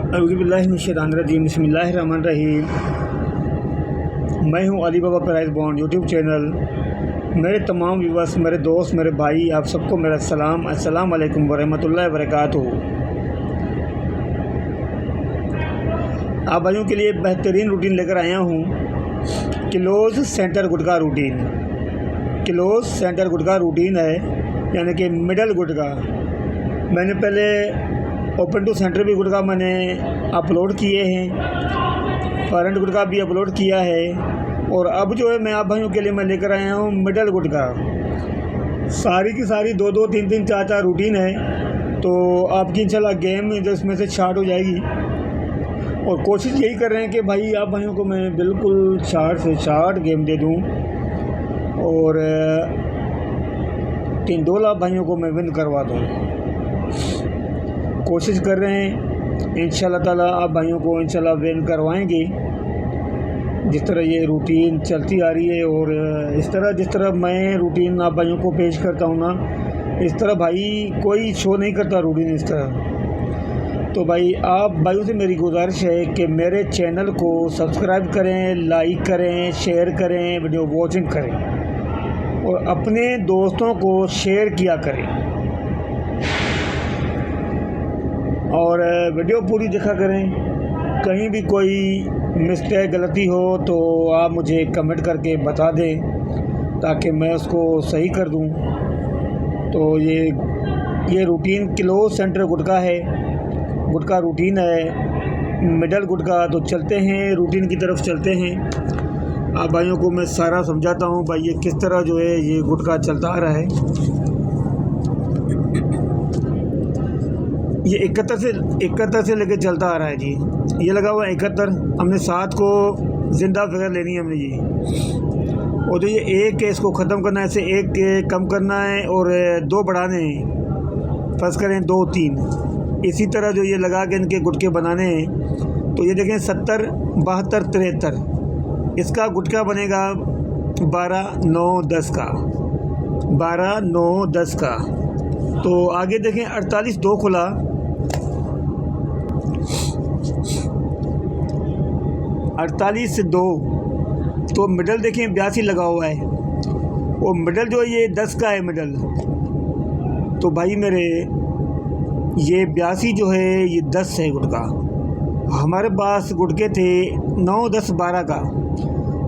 औज़ुबिल्लाहिमिनश्शैतानिर्रजीम बिस्मिल्लाहिर्रहमानिर्रहीम। मैं हूं अली बाबा प्राइस बॉन्ड यूट्यूब चैनल। मेरे तमाम व्यूअर्स, मेरे दोस्त, मेरे भाई, आप सबको मेरा सलाम, अस्सलाम वालेकुम वरहमतुल्लाहि वबरकातुहू। आप भाइयों के लिए बेहतरीन रूटीन लेकर आया हूं, क्लोज सेंटर गुटका रूटीन। क्लोज सेंटर गुटका रूटीन है, यानी कि मिडल गुटका। मैंने पहले ओपन टू सेंटर भी गुटका मैंने अपलोड किए हैं, फ्रंट गुटका भी अपलोड किया है, और अब जो है मैं आप भाइयों के लिए मैं लेकर आया हूँ मिडल गुटका। सारी की सारी 2-2, 3-3, 4-4 रूटीन है, तो आपकी इंशाल्लाह गेम जो इसमें से शार्ट हो जाएगी। और कोशिश यही कर रहे हैं कि भाई आप भाइयों को मैं बिल्कुल शार्ट से शार्ट गेम दे दूँ, और 3-2 लाख भाइयों को मैं विन करवा दूँ। कोशिश कर रहे हैं, इंशाल्लाह ताला आप भाइयों को इंशाल्लाह विन करवाएंगे। जिस तरह ये रूटीन चलती आ रही है, और जिस तरह मैं रूटीन आप भाइयों को पेश करता हूँ ना, इस तरह भाई कोई शो नहीं करता रूटीन इस तरह। तो भाई आप भाइयों से मेरी गुजारिश है कि मेरे चैनल को सब्सक्राइब करें, लाइक करें, शेयर करें, वीडियो वॉचिंग करें, और अपने दोस्तों को शेयर किया करें, और वीडियो पूरी देखा करें। कहीं भी कोई मिस्टेक गलती हो तो आप मुझे कमेंट करके बता दें, ताकि मैं उसको सही कर दूं। तो ये रूटीन क्लोज सेंटर गुटका है, गुटका रूटीन है, मिडल गुटका। तो चलते हैं रूटीन की तरफ चलते हैं। आप भाइयों को मैं सारा समझाता हूं भाई ये किस तरह जो है ये गुटका चलता आ रहा है। ये 71 से लेके चलता आ रहा है जी। ये लगा हुआ है 71। हमने 7 को ज़िंदा फिगर लेनी है हमने जी, और जो ये 1 है इसको ख़त्म करना है, इसे 1 कम करना है, और 2 बढ़ाने हैं। फर्ज करें 2, 3, इसी तरह जो ये लगा के इनके गुटके बनाने हैं। तो ये देखें 70, 72, 73, इसका गुटका बनेगा 12, 9, 10 का, 12, 9, 10 का। तो आगे देखें 48, 2 खुला, 48 से 2, तो मिडल देखें 82 लगा हुआ है, और मिडल जो है ये 10 का है मिडल। तो भाई मेरे ये 82 जो है ये 10 है गुटका। हमारे पास गुटके थे 9, 10, 12 का,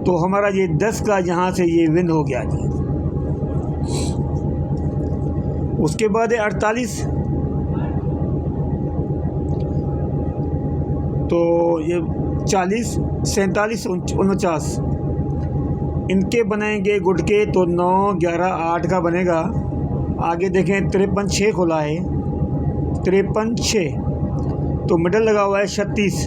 तो हमारा ये 10 का यहाँ से ये विन हो गया जी। उसके बाद है 48, तो ये 40, 47, 49, इनके बनाएंगे गुटके। तो 9, 11, 8 का बनेगा। आगे देखें 53, 6 खुला है, 53, 6, तो मिडल लगा हुआ है 36,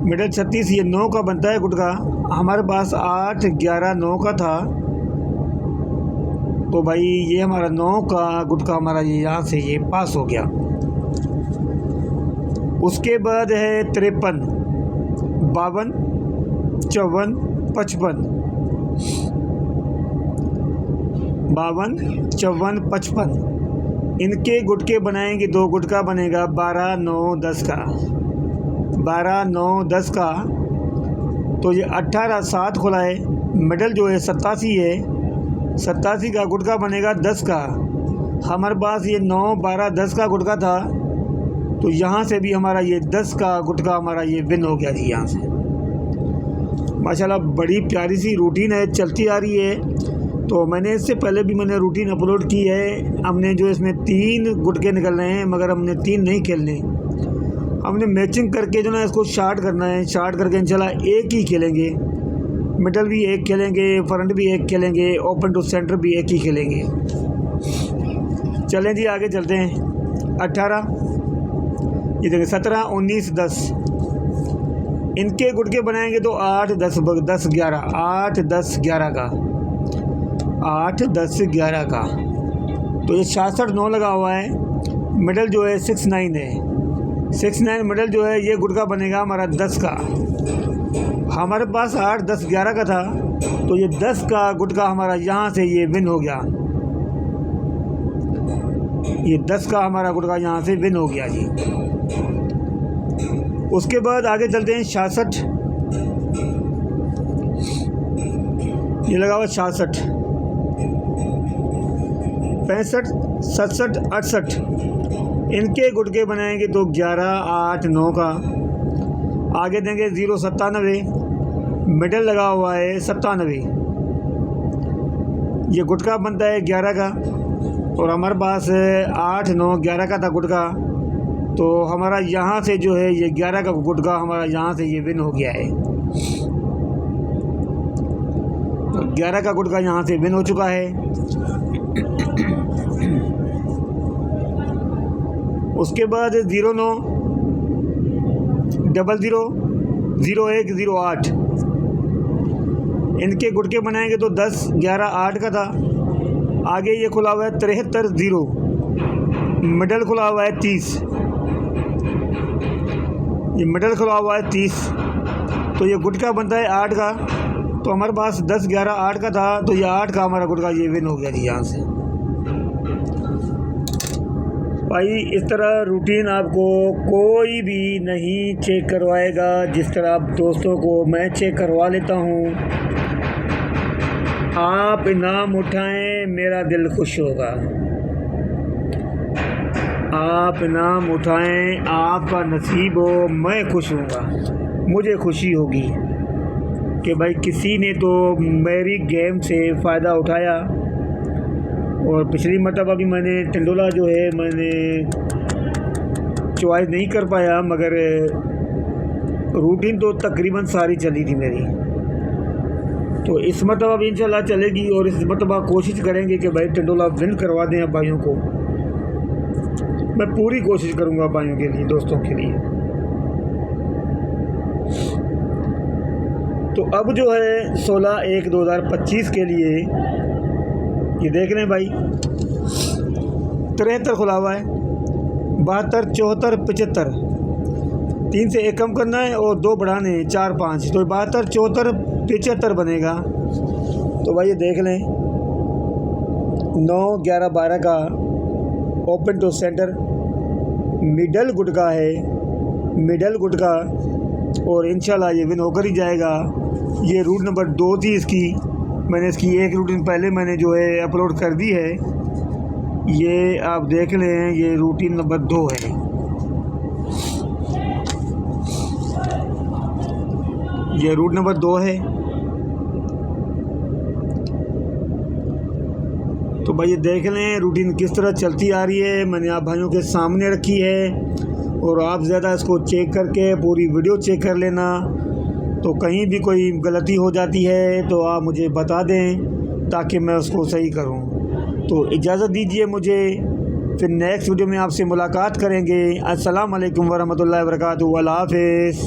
मिडल 36, ये 9 का बनता है गुटका। हमारे पास 8, 11, 9 का था, तो भाई ये हमारा 9 का गुटका हमारा ये यहाँ से ये पास हो गया। उसके बाद है 53, 52, 54, 55, 52, 54, 55, इनके गुटके बनाएंगे। 2 गुटका बनेगा 12, 9, 10 का, 12, 9, 10 का। तो ये 18, 7 खुला है, मिडल जो है 87 है, 87 का गुटका बनेगा 10 का। हमारे पास ये 9, 12, 10 का गुटका था, तो यहाँ से भी हमारा ये 10 का गुटका हमारा ये विन हो गया जी। यहाँ से माशाल्लाह बड़ी प्यारी सी रूटीन है, चलती आ रही है। तो मैंने इससे पहले भी मैंने रूटीन अपलोड की है। हमने जो इसमें 3 गुटके निकल रहे हैं, मगर हमने 3 नहीं खेलने, हमने मैचिंग करके जो ना इसको शार्ट करना है। शार्ट करके इंशाल्लाह 1 ही खेलेंगे, मिडल भी 1 खेलेंगे, फ्रंट भी 1 खेलेंगे, ओपन टू सेंटर भी 1 ही खेलेंगे। चलें जी आगे चलते हैं। 18, ये देखिए 17, 19, 10, इनके गुटके बनाएंगे। तो 8, 10, 10, 11, 8, 10, 11 का, 8, 10, 11 का। तो ये 66, 9 लगा हुआ है, मिडल जो है 69 है, 69 मिडल जो है ये गुटका बनेगा हमारा 10 का। हमारे पास 8, 10, 11 का था, तो ये 10 का गुटका हमारा यहाँ से ये विन हो गया। ये 10 का हमारा गुटका यहाँ से विन हो गया जी। उसके बाद आगे चलते हैं 66, ये लगा हुआ 66, 65, 67, 68, इनके गुटके बनाएंगे तो 11, 8, 9 का। आगे देंगे 0, 97, मिडल लगा हुआ है 97, ये गुटका बनता है 11 का। और हमारे पास 8, 9, 11 का था गुटका, तो हमारा यहाँ से जो है ये 11 का गुटका हमारा यहाँ से ये विन हो गया है। तो 11 का गुटका यहाँ से विन हो चुका है। उसके बाद 09, 00, 01, 08, इनके गुटके बनाएंगे तो 10, 11, 8 का था। आगे ये खुला हुआ है 73, 0, मिडल खुला हुआ है 30, ये मिडल खुला हुआ है 30, तो ये गुटका बनता है 8 का। तो हमारे पास 10, 11, 8 का था, तो ये 8 का हमारा गुटका ये विन हो गया जी यहाँ से। भाई इस तरह रूटीन आपको कोई भी नहीं चेक करवाएगा, जिस तरह आप दोस्तों को मैं चेक करवा लेता हूँ। आप इनाम उठाएं, मेरा दिल खुश होगा। आप इनाम उठाएं, आपका नसीब हो, मैं खुश होऊंगा, मुझे खुशी होगी कि भाई किसी ने तो मेरी गेम से फ़ायदा उठाया। और पिछली मरतबा भी मैंने टंडोला जो है मैंने चॉइस नहीं कर पाया, मगर रूटीन तो तकरीबन सारी चली थी मेरी। तो इस मरतबा भी इंशाल्लाह चलेगी, और इस मरतबा कोशिश करेंगे कि भाई टंडोला विन करवा दें अब भाइयों को। मैं पूरी कोशिश करूंगा भाइयों के लिए, दोस्तों के लिए। तो अब जो है 16/1/2025 के लिए ये देख लें भाई, 73 खुला हुआ है, 72, 74, 75, 3 से 1 कम करना है और 2 बढ़ाने हैं, 4, 5, तो 72, 74, 75 बनेगा। तो भाई ये देख लें, 9, 11, 12 का ओपन टू सेंटर मिडल गुटका है, मिडल गुटका, और इंशाल्लाह ये विन होकर ही जाएगा। ये रूट नंबर 2 थी इसकी, मैंने इसकी एक रूटीन पहले मैंने जो है अपलोड कर दी है, ये आप देख लें, ये रूटीन नंबर 2 है। ये रूट नंबर 2 है। तो भाई ये देख लें रूटीन किस तरह चलती आ रही है, मैंने आप भाइयों के सामने रखी है। और आप ज़्यादा इसको चेक करके पूरी वीडियो चेक कर लेना, तो कहीं भी कोई गलती हो जाती है तो आप मुझे बता दें ताकि मैं उसको सही करूं। तो इजाज़त दीजिए मुझे, फिर नेक्स्ट वीडियो में आपसे मुलाकात करेंगे। अस्सलाम वालेकुम वरहमतुल्लाहि वबरकातुहू। अल्लाह हाफ़िज़।